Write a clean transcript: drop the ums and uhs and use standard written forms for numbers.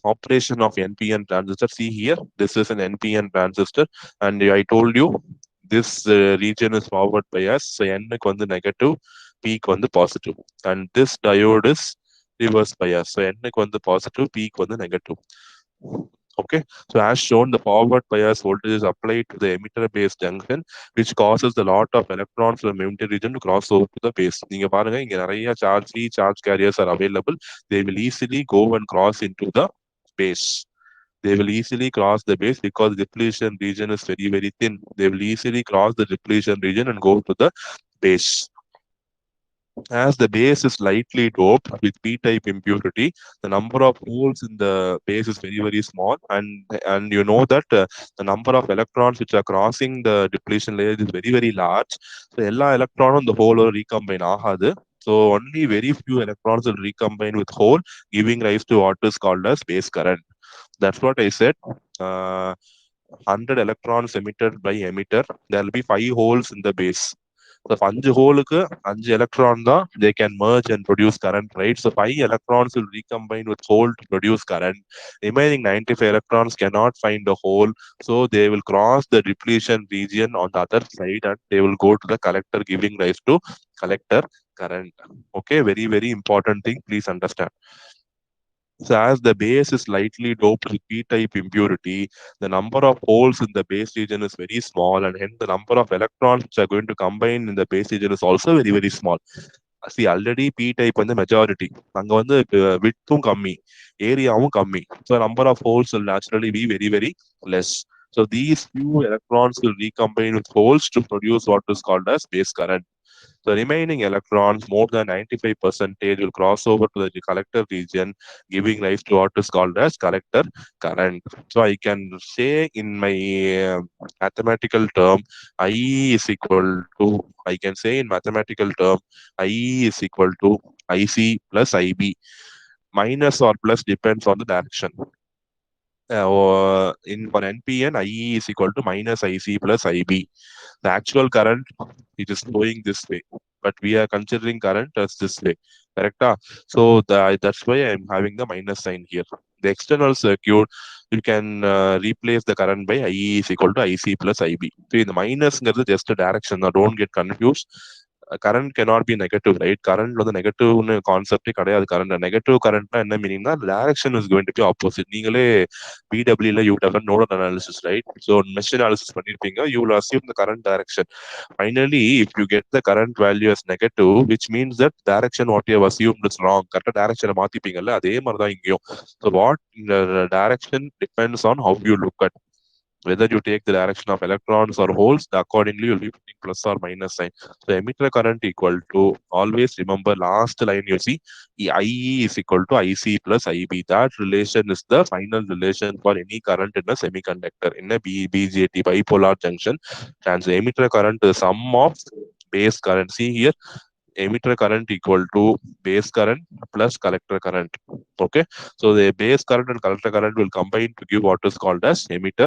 operation of NPN transistor. See here, this is an NPN transistor, and I told you this region is forward bias. So N க்கு வந்து negative, P க்கு வந்து positive, and this diode is reverse bias. So N க்கு வந்து positive, P க்கு வந்து negative. Okay, so as shown, the forward bias voltage is applied to the emitter base junction, which causes a lot of electrons from emitter region to cross over to the base. நீங்க பாருங்க, இங்க நிறைய free charge carriers are available. They will easily go and cross into the base. They will easily cross the base because the depletion region is very, very thin. They will easily cross the depletion region and go to the base. As the base is lightly doped with p-type impurity, the number of holes in the base is very, very small, and you know that the number of electrons which are crossing the depletion layer is very, very large. So எல்லா electron the hole will recombine ஆகாது. So only very few electrons will recombine with hole, giving rise to what is called as base current. That's what I said. 100 electrons emitted by emitter, there will be 5 holes in the base. So 5 holes, 5 electrons, they can merge and produce current, right? So 5 electrons will recombine with hole to produce current. Remaining 95 electrons cannot find a hole, so they will cross the depletion region on the other side and they will go to the collector, giving rise to collector current. Okay, very, very important thing, please understand. So as the base is lightly doped with p-type impurity, the number of holes in the base region is very small, and hence the number of electrons which are going to combine in the base region is also very, very small. See, already p-type the majority. அங்க வந்து widthும் கம்மி, ஏரியாவும் கம்மி. So number of holes will naturally be very, very less. So these few electrons will recombine with holes to produce what is called as base current. The remaining electrons, more than 95%, will cross over to the collector region, giving rise to what is called as collector current. So I can say in my mathematical term, I is equal to, I can say in mathematical term, I is equal to IC plus IB. Minus or plus depends on the direction. For NPN, IE is equal to minus IC plus IB. The actual current, it is flowing this way, but we are considering current as this way. Correct? So that's why I'm having the minus sign here. The external circuit, you can replace the current by IE is equal to IC plus IB. So the minus is just a direction. Now don't get confused. Current cannot be negative, right? Current வந்து negative கான்செப்டே கிடையாது. current negative currentனா என்ன மீனிங்னா direction is going to be opposite. நீங்களே BW ல you would have done nodal analysis, right? So mesh analysis பண்ணிருப்பீங்க. You will assume the current direction. Finally, if you get the current value as negative, which means that direction what you have assumed is wrong. கரெக்டா direction மாத்திப்பீங்கல்ல, அதே மாதிரி தான் இங்கேயும். So what direction depends on how you look at. Whether you take the direction of electrons or holes, accordingly you'll be putting plus or minus sign. So emitter current equal to, always remember last line you see, IE is equal to IC plus IB. That relation is the final relation for any current in a semiconductor, in a BJT, bipolar junction. And the emitter current is sum of base current. See here, emitter current equal to base current plus collector current. Okay, so the base current and collector current will combine to give what is called as emitter